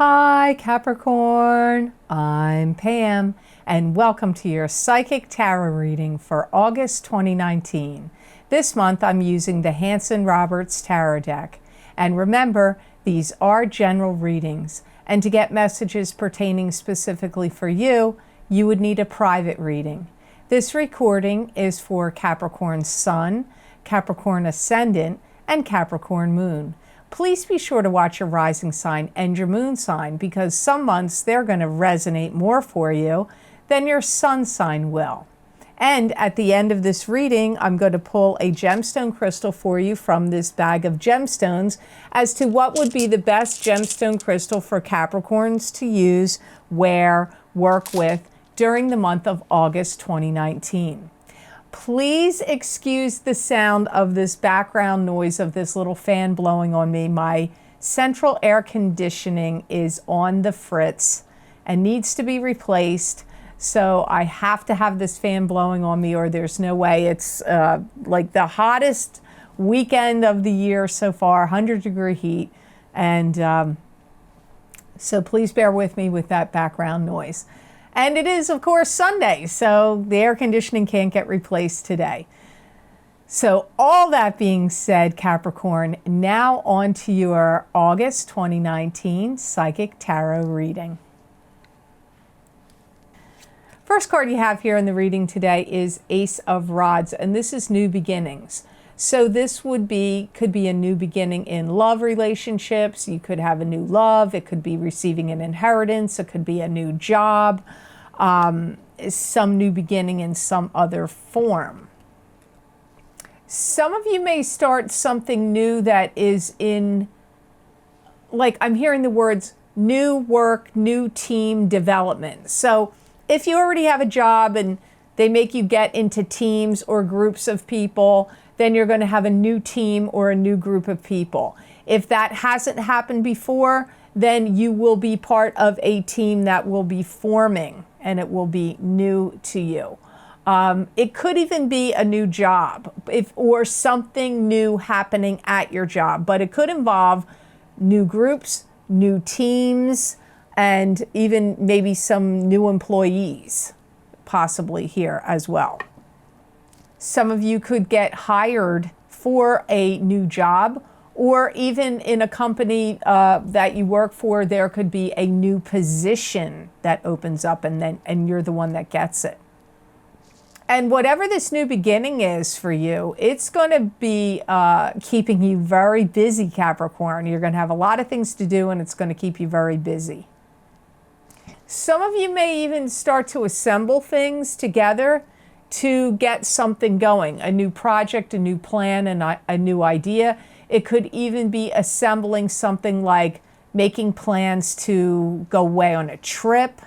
Hi Capricorn, I'm Pam and welcome to your Psychic Tarot reading for August 2019. This month I'm using the Hanson-Roberts Tarot deck. And remember, these are general readings, and to get messages pertaining specifically for you, you would need a private reading. This recording is for Capricorn Sun, Capricorn Ascendant, and Capricorn Moon. Please be sure to watch your rising sign and your moon sign because some months they're going to resonate more for you than your sun sign will. And at the end of this reading, I'm going to pull a gemstone crystal for you from this bag of gemstones as to what would be the best gemstone crystal for Capricorns to use, wear, work with during the month of August 2019. Please excuse the sound of this background noise of this little fan blowing on me. My central air conditioning is on the fritz and needs to be replaced. So I have to have this fan blowing on me or there's no way. It's like the hottest weekend of the year so far, 100-degree heat. And so please bear with me with that background noise. And it is, of course, Sunday, so the air conditioning can't get replaced today. So all that being said, Capricorn, now on to your August 2019 Psychic Tarot reading. First card you have here in the reading today is Ace of Rods, and this is new beginnings. So this could be a new beginning in love relationships. You could have a new love. It could be receiving an inheritance. It could be a new job, some new beginning in some other form. Some of you may start something new that is in, like I'm hearing the words new work, new team development. So if you already have a job and they make you get into teams or groups of people, then you're going to have a new team or a new group of people. If that hasn't happened before, then you will be part of a team that will be forming and it will be new to you. It could even be a new job or something new happening at your job, but it could involve new groups, new teams, and even maybe some new employees possibly here as well. Some of you could get hired for a new job, or even in a company that you work for, there could be a new position that opens up and you're the one that gets it. And whatever this new beginning is for you, it's going to be keeping you very busy, Capricorn. You're going to have a lot of things to do and it's going to keep you very busy. Some of you may even start to assemble things together to get something going, a new project, a new plan, and a new idea. It could even be assembling something like making plans to go away on a trip,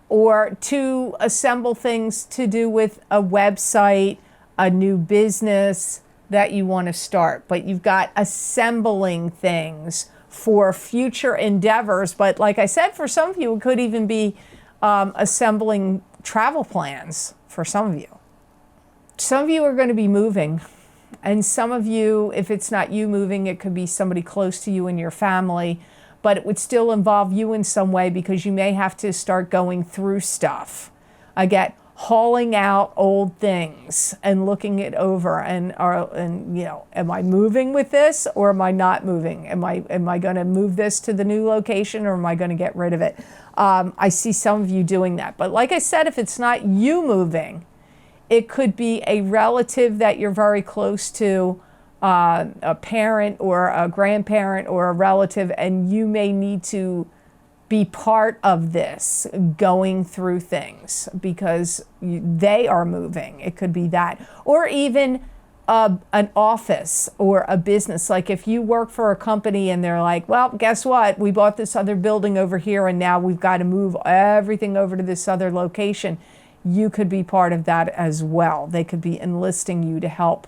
or to assemble things to do with a website, a new business that you want to start. But you've got assembling things for future endeavors. But like I said, for some of you, it could even be assembling travel plans for some of you. Some of you are going to be moving, and some of you, if it's not you moving, it could be somebody close to you in your family, but it would still involve you in some way because you may have to start going through stuff. I get hauling out old things and looking it over and you know, am I moving with this or am I not moving? Am I going to move this to the new location or am I going to get rid of it? I see some of you doing that. But like I said, if it's not you moving, it could be a relative that you're very close to, a parent or a grandparent or a relative, and you may need to be part of this, going through things because they are moving. It could be that. Or even an office or a business. Like if you work for a company and they're like, well, guess what? We bought this other building over here and now we've got to move everything over to this other location. You could be part of that as well. They could be enlisting you to help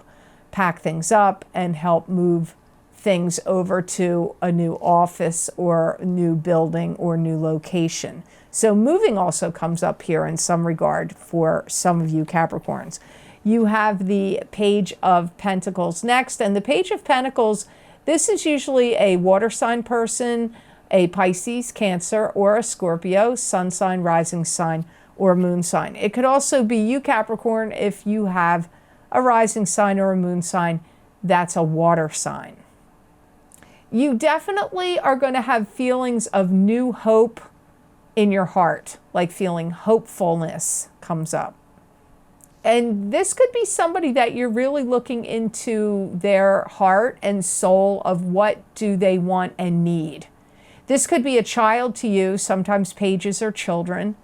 pack things up and help move things over to a new office or new building or new location. So moving also comes up here in some regard for some of you Capricorns. You have the Page of Pentacles next, and the Page of Pentacles, this is usually a water sign person, a Pisces, Cancer, or a Scorpio, sun sign, rising sign, or moon sign. It could also be you, Capricorn, if you have a rising sign or a moon sign that's a water sign. You definitely are going to have feelings of new hope in your heart, like feeling hopefulness comes up. And this could be somebody that you're really looking into their heart and soul of what do they want and need. This could be a child to you. Sometimes pages are children.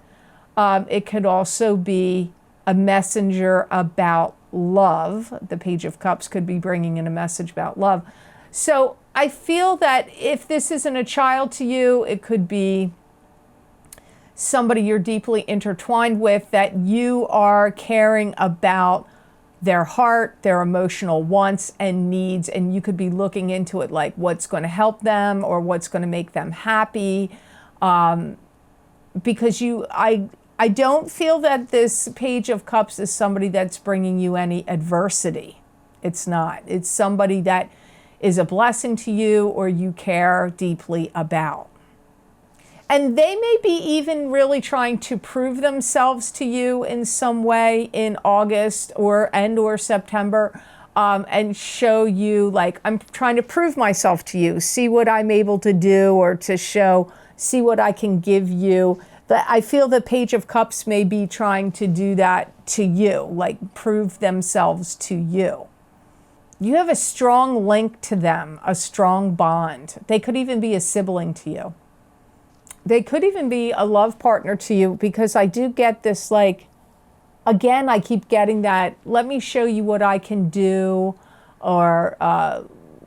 It could also be a messenger about love. The Page of Cups could be bringing in a message about love. So I feel that if this isn't a child to you, it could be somebody you're deeply intertwined with, that you are caring about their heart, their emotional wants and needs, and you could be looking into it like what's going to help them or what's going to make them happy. Because I don't feel that this Page of Cups is somebody that's bringing you any adversity. It's not. It's somebody that is a blessing to you or you care deeply about. And they may be even really trying to prove themselves to you in some way in August or September, and show you like, I'm trying to prove myself to you, see what I'm able to do, or to see what I can give you. I feel the Page of Cups may be trying to do that to you, like prove themselves to you. You have a strong link to them, a strong bond. They could even be a sibling to you. They could even be a love partner to you, because I do get this, like, again, I keep getting that, let me show you what I can do, or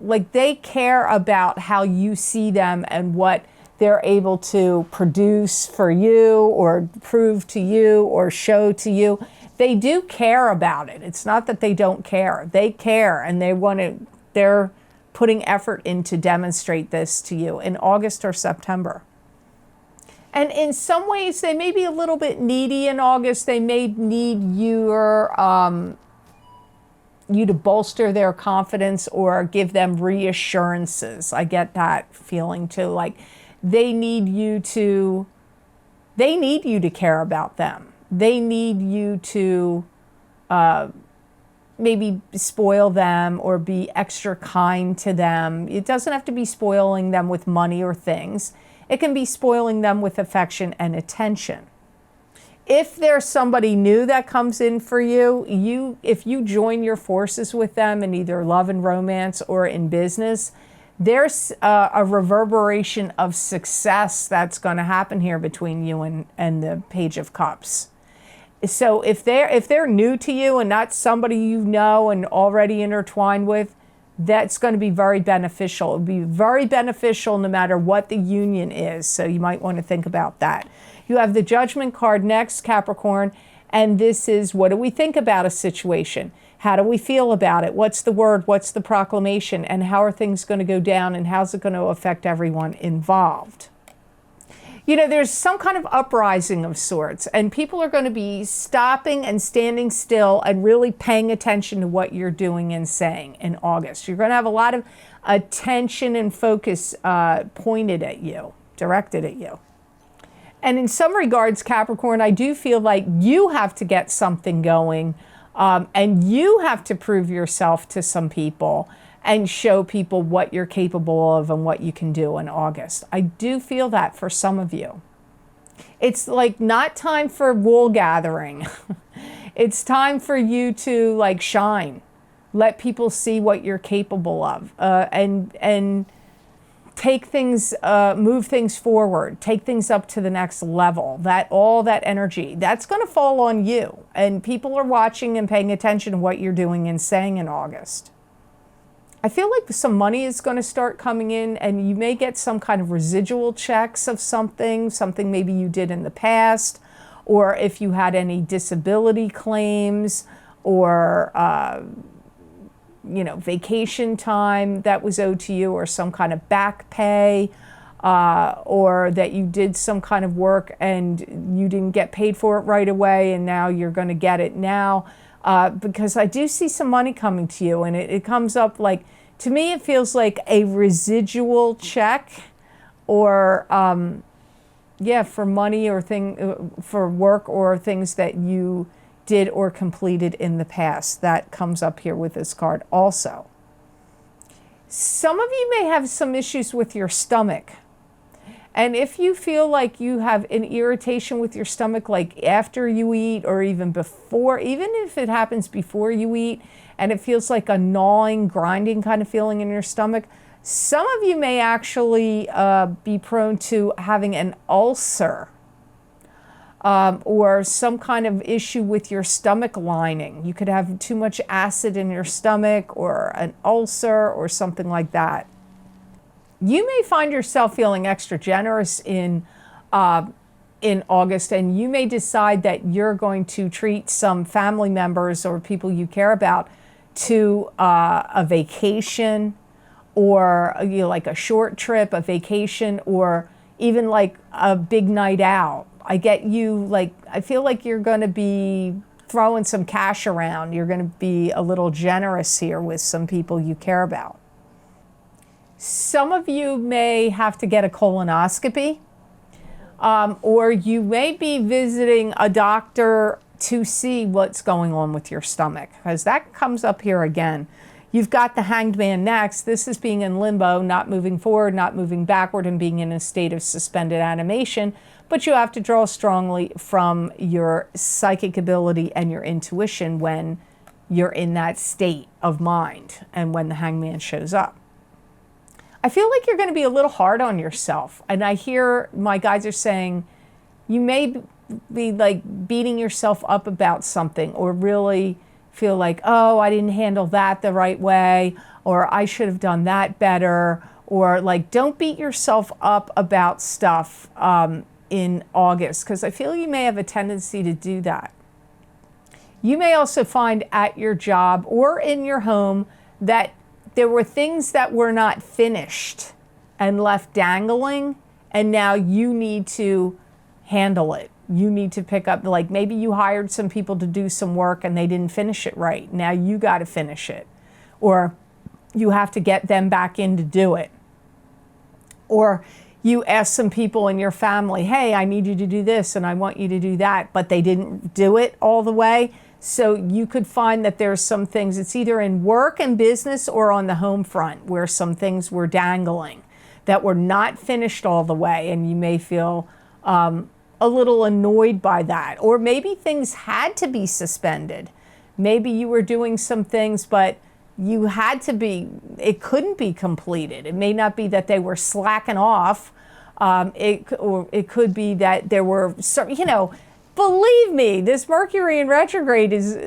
like they care about how you see them and what they're able to produce for you or prove to you or show to you. They do care about it. It's not that they don't care. They care, and they're putting effort in to demonstrate this to you in August or September. And in some ways, they may be a little bit needy in August. They may need you to bolster their confidence or give them reassurances. I get that feeling too. Like they need you to care about them. They need you to maybe spoil them or be extra kind to them. It doesn't have to be spoiling them with money or things. It can be spoiling them with affection and attention. If there's somebody new that comes in for you, if you join your forces with them in either love and romance or in business, there's a reverberation of success that's going to happen here between you and the Page of Cups. So if they're new to you and not somebody you know and already intertwined with, that's going to be very beneficial. It'll be very beneficial no matter what the union is. So you might want to think about that. You have the Judgment card next, Capricorn, and this is, what do we think about a situation? How do we feel about it? What's the word? What's the proclamation? And how are things going to go down? And how's it going to affect everyone involved? You know, there's some kind of uprising of sorts, and people are going to be stopping and standing still and really paying attention to what you're doing and saying in August. You're going to have a lot of attention and focus pointed at you, directed at you. And in some regards, Capricorn, I do feel like you have to get something going, and you have to prove yourself to some people and show people what you're capable of and what you can do in August. I do feel that for some of you. It's like not time for wool gathering. It's time for you to like shine. Let people see what you're capable of, and take things, move things forward, take things up to the next level. All that energy, that's going to fall on you. And people are watching and paying attention to what you're doing and saying in August. I feel like some money is going to start coming in, and you may get some kind of residual checks of something maybe you did in the past, or if you had any disability claims or vacation time that was owed to you, or some kind of back pay, or that you did some kind of work and you didn't get paid for it right away, and now you're going to get it now. Because I do see some money coming to you, and it comes up like, to me, it feels like a residual check or yeah, for money or for work or things that you did or completed in the past. That comes up here with this card also. Some of you may have some issues with your stomach. And if you feel like you have an irritation with your stomach, like after you eat or even before, even if it happens before you eat, and it feels like a gnawing, grinding kind of feeling in your stomach, some of you may actually be prone to having an ulcer or some kind of issue with your stomach lining. You could have too much acid in your stomach or an ulcer or something like that. You may find yourself feeling extra generous in August, and you may decide that you're going to treat some family members or people you care about to a vacation, or like a short trip, a vacation, or even like a big night out. I feel like you're going to be throwing some cash around. You're going to be a little generous here with some people you care about. Some of you may have to get a colonoscopy, or you may be visiting a doctor to see what's going on with your stomach, because that comes up here again. You've got the Hanged Man next. This is being in limbo, not moving forward, not moving backward, and being in a state of suspended animation. But you have to draw strongly from your psychic ability and your intuition when you're in that state of mind and when the Hanged Man shows up. I feel like you're going to be a little hard on yourself. And I hear my guides are saying you may be like beating yourself up about something, or really feel like, oh, I didn't handle that the right way, or I should have done that better, or like don't beat yourself up about stuff in August, because I feel you may have a tendency to do that. You may also find at your job or in your home that there were things that were not finished and left dangling, and now you need to handle it. You need to pick up, like maybe you hired some people to do some work and they didn't finish it right. Now you got to finish it. Or you have to get them back in to do it. Or you ask some people in your family, hey, I need you to do this and I want you to do that, but they didn't do it all the way. So you could find that there's some things, it's either in work and business or on the home front, where some things were dangling that were not finished all the way, and you may feel a little annoyed by that. Or maybe things had to be suspended. Maybe you were doing some things, but it couldn't be completed. It may not be that they were slacking off. It could be that there were some, believe me, this Mercury in retrograde is,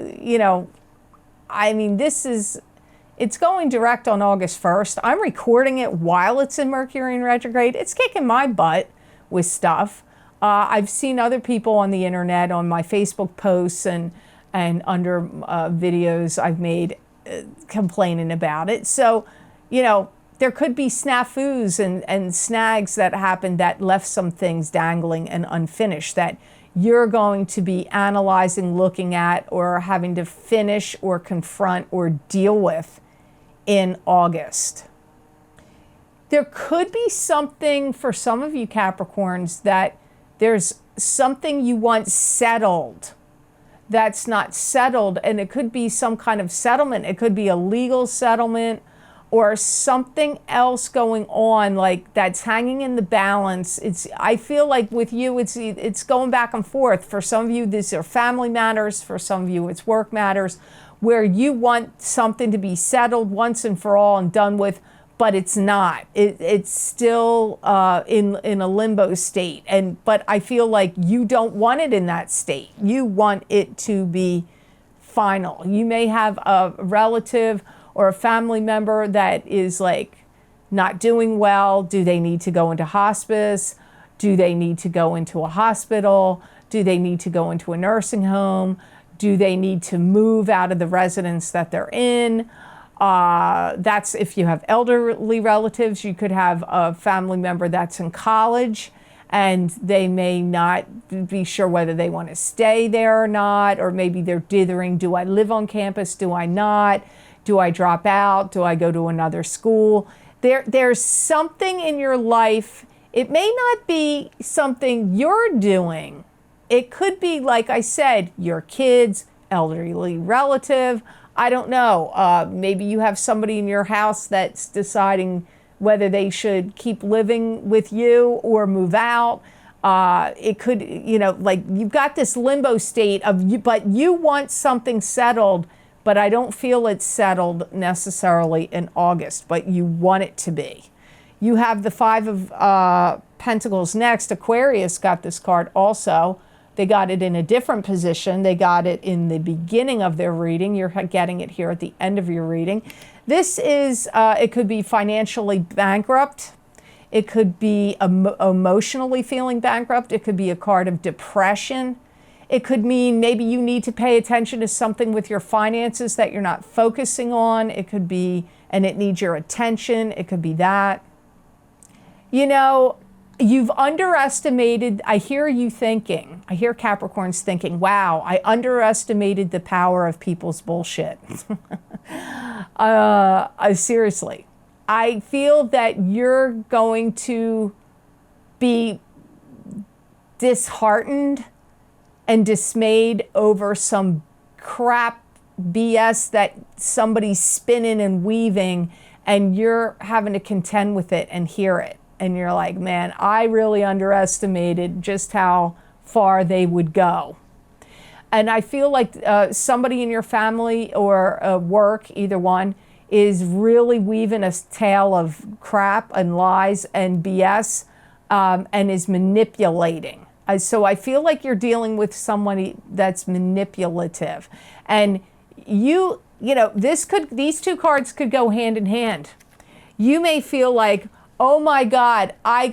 it's going direct on August 1st. I'm recording it while it's in Mercury in retrograde. It's kicking my butt with stuff. I've seen other people on the internet, on my Facebook posts and under videos I've made complaining about it. So, there could be snafus and snags that happened that left some things dangling and unfinished that you're going to be analyzing, looking at, or having to finish or confront or deal with in August. There could be something for some of you Capricorns that there's something you want settled that's not settled, and it could be some kind of settlement. It could be a legal settlement or something else going on, like that's hanging in the balance. I feel like with you, it's going back and forth. For some of you, these are family matters. For some of you, it's work matters, where you want something to be settled once and for all and done with, but it's not. It's still in a limbo state. But I feel like you don't want it in that state. You want it to be final. You may have a relative or a family member that is like not doing well. Do they need to go into hospice? Do they need to go into a hospital? Do they need to go into a nursing home? Do they need to move out of the residence that they're in? That's if you have elderly relatives. You could have a family member that's in college and they may not be sure whether they want to stay there or not, or maybe they're dithering, do I live on campus? Do I not? Do I drop out? Do I go to another school? There's something in your life It may not be something you're doing. It could be, like I said, your kids, elderly relative. I don't know. Maybe you have somebody in your house that's deciding whether they should keep living with you or move out. It could, like you've got this limbo state of you, but you want something settled, but I don't feel it's settled necessarily in August, but you want it to be. You have the Five of Pentacles next. Aquarius got this card also. They got it in a different position. They got it in the beginning of their reading. You're getting it here at the end of your reading. This is, it could be financially bankrupt. It could be emotionally feeling bankrupt. It could be a card of depression. It could mean maybe you need to pay attention to something with your finances that you're not focusing on. It could be, and it needs your attention. It could be that. You've underestimated, I hear you thinking, I hear Capricorns thinking, wow, I underestimated the power of people's bullshit. Seriously. I feel that you're going to be disheartened and dismayed over some crap BS that somebody's spinning and weaving, and you're having to contend with it and hear it. And you're like, man, I really underestimated just how far they would go. And I feel like somebody in your family or work, either one, is really weaving a tale of crap and lies and BS and is manipulating. So I feel like you're dealing with somebody that's manipulative. And these two cards could go hand in hand. You may feel like, oh my God, I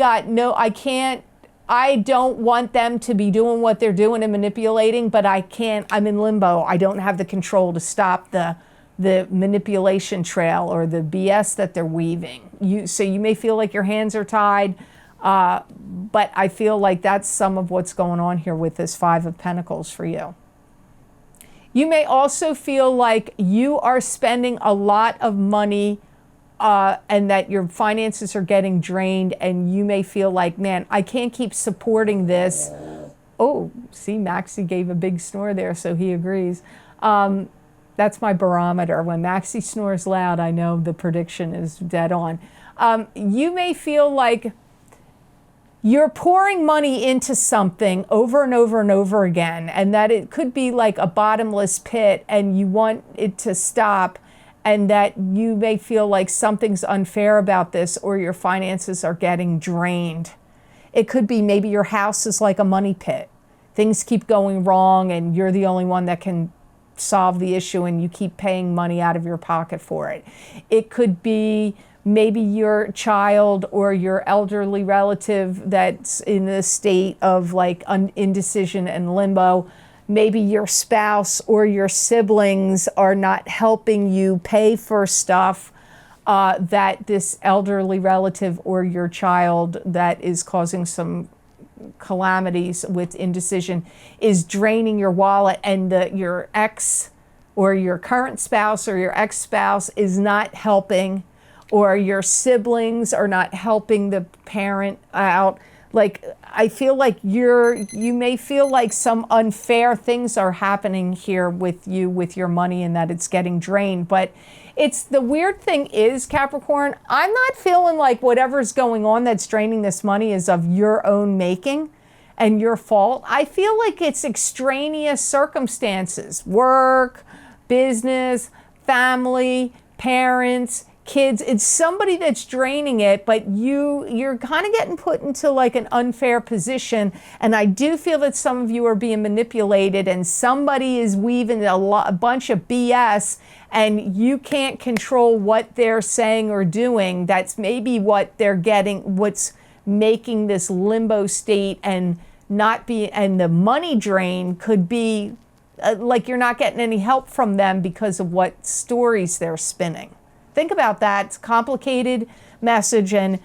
don't want them to be doing what they're doing and manipulating, but I can't, I'm in limbo. I don't have the control to stop the manipulation trail or the BS that they're weaving. So you may feel like your hands are tied, but I feel like that's some of what's going on here with this Five of Pentacles for you. You may also feel like you are spending a lot of money and that your finances are getting drained, and you may feel like, man, I can't keep supporting this. Oh, see, Maxie gave a big snore there, so he agrees. That's my barometer. When Maxie snores loud, I know the prediction is dead on. You may feel like you're pouring money into something over and over and over again, and that it could be like a bottomless pit, and you want it to stop, and that you may feel like something's unfair about this, or your finances are getting drained. It could be maybe your house is like a money pit. Things keep going wrong, and you're the only one that can solve the issue, and you keep paying money out of your pocket for it. It could be maybe your child or your elderly relative that's in a state of like indecision and limbo. Maybe your spouse or your siblings are not helping you pay for stuff that this elderly relative or your child that is causing some calamities with indecision is draining your wallet, and your ex or your current spouse or your ex-spouse is not helping, or your siblings are not helping the parent out. Like, I feel like you may feel like some unfair things are happening here with you, with your money, and that it's getting drained. But the weird thing is, Capricorn, I'm not feeling like whatever's going on that's draining this money is of your own making and your fault. I feel like it's extraneous circumstances, work, business, family, parents, kids. It's somebody that's draining it, but you're kind of getting put into like an unfair position. And I do feel that some of you are being manipulated, and somebody is weaving a bunch of BS, and you can't control what they're saying or doing. That's maybe what they're getting, what's making this limbo state and the money drain could be like you're not getting any help from them because of what stories they're spinning. Think about that. It's a complicated message. And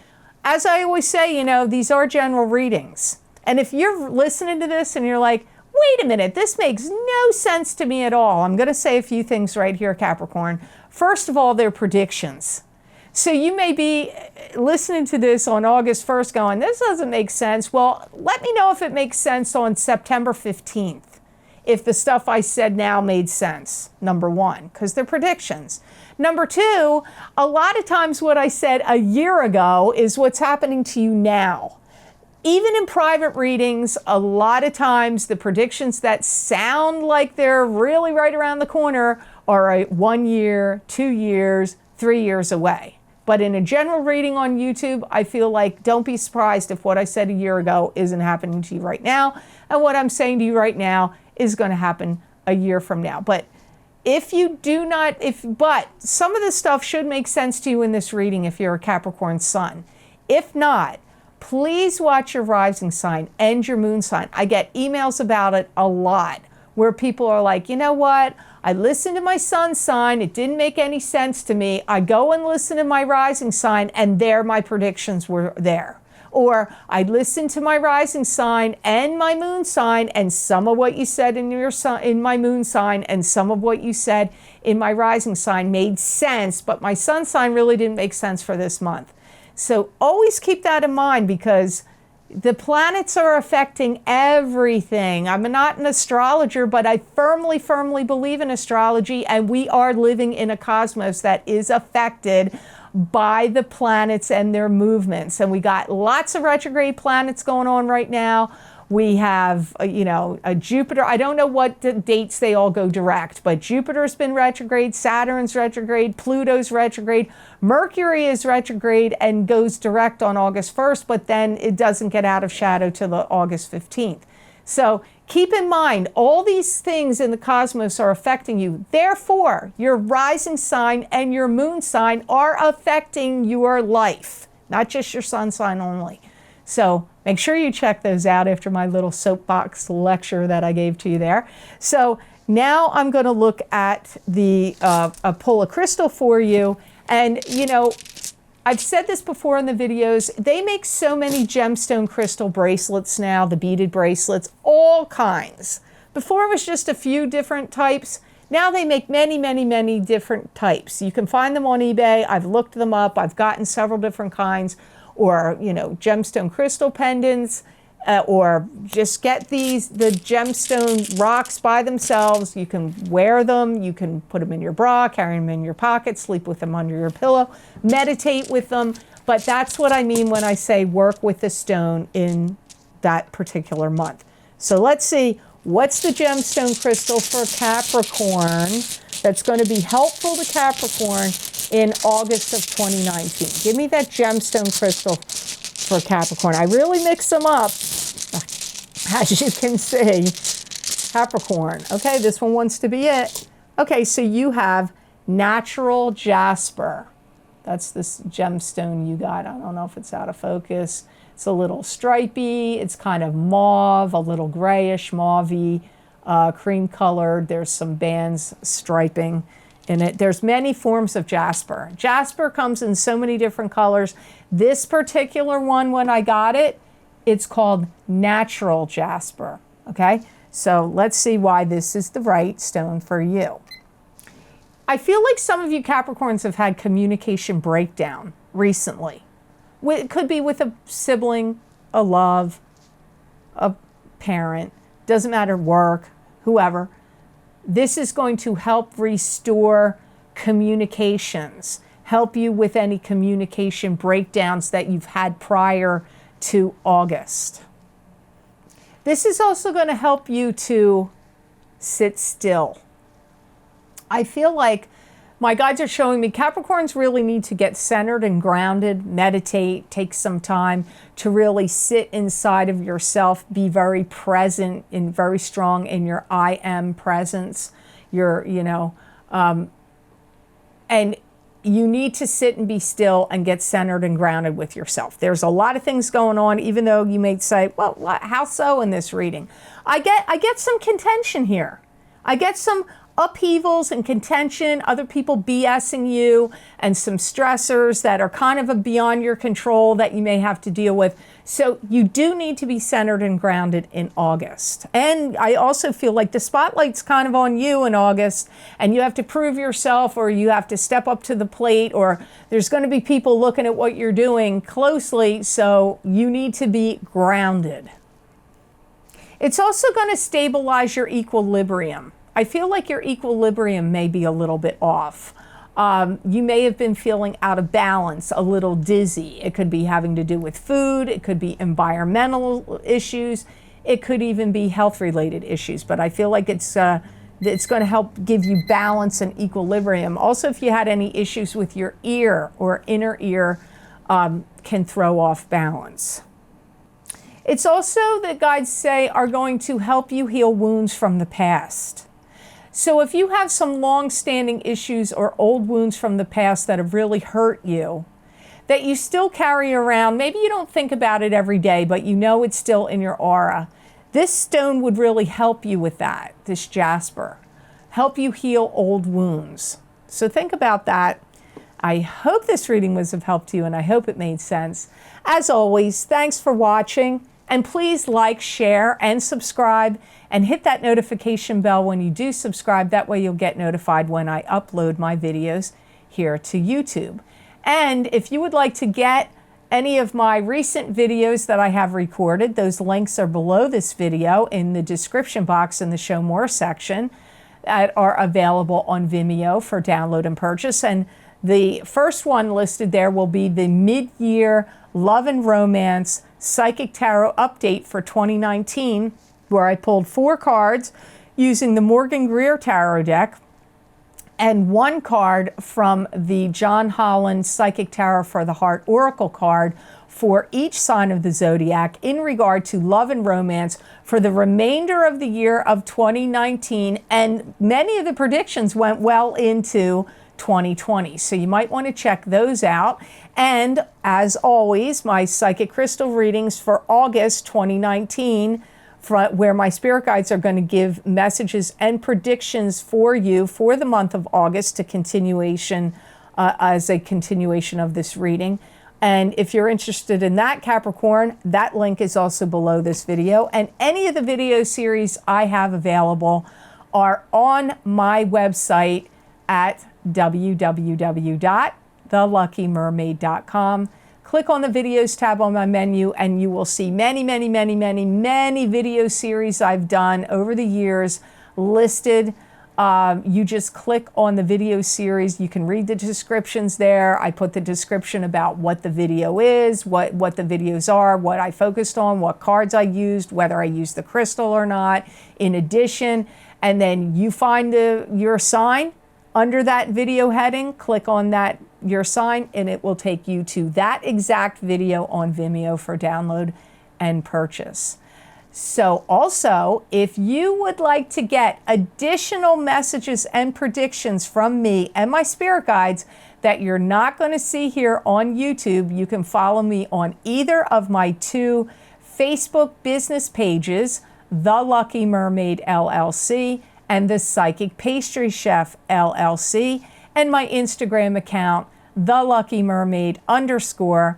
as I always say, these are general readings. And if you're listening to this and you're like, wait a minute, this makes no sense to me at all, I'm going to say a few things right here, Capricorn. First of all, they're predictions. So you may be listening to this on August 1st going, this doesn't make sense. Well, let me know if it makes sense on September 15th. If the stuff I said now made sense, number one, because they're predictions. Number two, a lot of times what I said a year ago is what's happening to you now. Even in private readings, a lot of times the predictions that sound like they're really right around the corner are 1 year, 2 years, 3 years away. But in a general reading on YouTube, I feel like don't be surprised if what I said a year ago isn't happening to you right now. And what I'm saying to you right now is going to happen a year from now. But if you do not, but some of this stuff should make sense to you in this reading if you're a Capricorn sun. If not, please watch your rising sign and your moon sign. I get emails about it a lot where people are like, you know what? I listened to my sun sign. It didn't make any sense to me. I go and listen to my rising sign and there my predictions were there. Or I listened to my rising sign and my moon sign and some of what you said in your in my moon sign and some of what you said in my rising sign made sense, but my sun sign really didn't make sense for this month. So always keep that in mind because the planets are affecting everything. I'm not an astrologer, but I firmly, firmly believe in astrology, and we are living in a cosmos that is affected by the planets and their movements. And we got lots of retrograde planets going on right now. We have, a Jupiter. I don't know what dates they all go direct, but Jupiter's been retrograde, Saturn's retrograde, Pluto's retrograde, Mercury is retrograde and goes direct on August 1st, but then it doesn't get out of shadow till the August 15th. So keep in mind, all these things in the cosmos are affecting you. Therefore, your rising sign and your moon sign are affecting your life, not just your sun sign only. So make sure you check those out after my little soapbox lecture that I gave to you there. So now I'm going to look at pull a crystal for you. And, I've said this before in the videos, they make so many gemstone crystal bracelets now, the beaded bracelets, all kinds. Before it was just a few different types. Now they make many, many, many different types. You can find them on eBay. I've looked them up. I've gotten several different kinds. Or, gemstone crystal pendants, or just get the gemstone rocks by themselves. You can wear them, you can put them in your bra, carry them in your pocket, sleep with them under your pillow, meditate with them. But that's what I mean when I say work with the stone in that particular month. So let's see, what's the gemstone crystal for Capricorn that's going to be helpful to Capricorn in August of 2019. Give me that gemstone crystal for Capricorn. I really mix them up, as you can see. Capricorn. Okay, this one wants to be it. Okay, so you have natural jasper. That's this gemstone you got. I don't know if it's out of focus. It's a little stripy. It's kind of mauve, a little grayish, mauvey, cream colored. There's some bands striping in it. There's many forms of jasper. Jasper comes in so many different colors. This particular one, when I got it, it's called natural jasper. Okay, so let's see why this is the right stone for you. I feel like some of you Capricorns have had communication breakdown recently. It could be with a sibling, a love, a parent, doesn't matter, work, whoever. This is going to help restore communications, help you with any communication breakdowns that you've had prior to August. This is also going to help you to sit still. I feel like my guides are showing me Capricorns really need to get centered and grounded, meditate, take some time to really sit inside of yourself, be very present and very strong in your I am presence. And you need to sit and be still and get centered and grounded with yourself. There's a lot of things going on, even though you may say, well, how so in this reading? I get some contention here. I get some upheavals and contention, other people BSing you, and some stressors that are kind of beyond your control that you may have to deal with. So you do need to be centered and grounded in August. And I also feel like the spotlight's kind of on you in August, and you have to prove yourself, or you have to step up to the plate, or there's going to be people looking at what you're doing closely, so you need to be grounded. It's also going to stabilize your equilibrium. I feel like your equilibrium may be a little bit off. You may have been feeling out of balance, a little dizzy. It could be having to do with food. It could be environmental issues. It could even be health-related issues. But I feel like it's going to help give you balance and equilibrium. Also, if you had any issues with your ear or inner ear, can throw off balance. It's also, the guides say, are going to help you heal wounds from the past. So if you have some long-standing issues or old wounds from the past that have really hurt you, that you still carry around, maybe you don't think about it every day, but you know it's still in your aura, this stone would really help you with that, this jasper. Help you heal old wounds. So think about that. I hope this reading was of help to you, and I hope it made sense. As always, thanks for watching, and please like, share, and subscribe, and hit that notification bell when you do subscribe. That way you'll get notified when I upload my videos here to YouTube. And if you would like to get any of my recent videos that I have recorded, those links are below this video in the description box in the Show More section that are available on Vimeo for download and purchase. And the first one listed there will be the mid-year Love and Romance Psychic Tarot Update for 2019, where I pulled 4 cards using the Morgan Greer Tarot deck and 1 card from the John Holland Psychic Tarot for the Heart Oracle card for each sign of the zodiac in regard to love and romance for the remainder of the year of 2019. And many of the predictions went well into 2020. So you might want to check those out. And as always, my psychic crystal readings for August 2019, where my spirit guides are going to give messages and predictions for you for the month of August to continuation, as a continuation of this reading. And if you're interested in that, Capricorn, that link is also below this video. And any of the video series I have available are on my website at www.theluckymermaid.com. Click on the videos tab on my menu and you will see many video series I've done over the years listed. You just click on the video series. You can read the descriptions there. I put the description about what the video is, what the videos are, what I focused on, what cards I used, whether I used the crystal or not, in addition. And then you find your sign under that video heading, click on that, your sign, and it will take you to that exact video on Vimeo for download and purchase. So also, if you would like to get additional messages and predictions from me and my spirit guides that you're not going to see here on YouTube, you can follow me on either of my 2 Facebook business pages, The Lucky Mermaid LLC and The Psychic Pastry Chef LLC, and my Instagram account, TheLuckyMermaid_Pam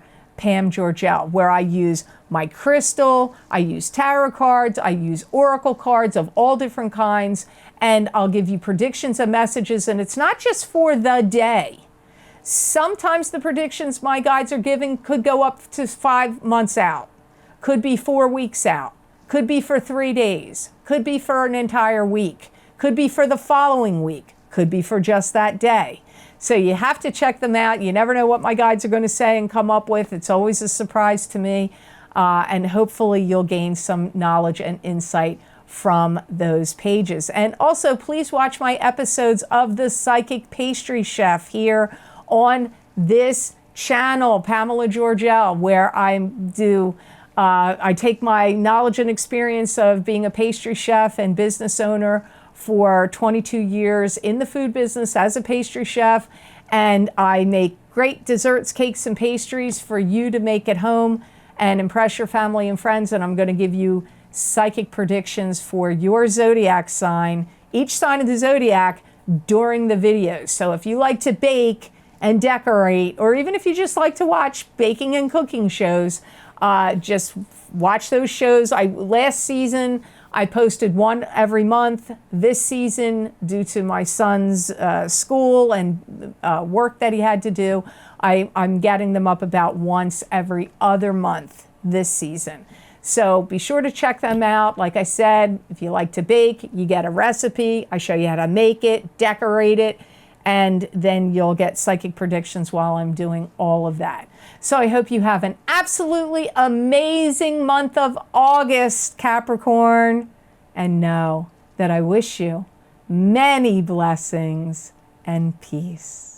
Georgel, where I use my crystal, I use tarot cards, I use oracle cards of all different kinds, and I'll give you predictions and messages, and it's not just for the day. Sometimes the predictions my guides are giving could go up to 5 months out, could be 4 weeks out, could be for 3 days, could be for an entire week, could be for the following week, could be for just that day. So you have to check them out. You never know what my guides are going to say and come up with. It's always a surprise to me. And hopefully you'll gain some knowledge and insight from those pages. And also, please watch my episodes of The Psychic Pastry Chef here on this channel, Pamela Georgel, where I take my knowledge and experience of being a pastry chef and business owner for 22 years in the food business as a pastry chef, and I make great desserts, cakes, and pastries for you to make at home and impress your family and friends. And I'm going to give you psychic predictions for your zodiac sign each sign of the zodiac during the videos. So if you like to bake and decorate, or even if you just like to watch baking and cooking shows, just watch those shows. Last season, I posted one every month. This season, due to my son's school and work that he had to do, I'm getting them up about once every other month this season. So be sure to check them out. Like I said, if you like to bake, you get a recipe. I show you how to make it, decorate it, and then you'll get psychic predictions while I'm doing all of that. So I hope you have an absolutely amazing month of August, Capricorn, and know that I wish you many blessings and peace.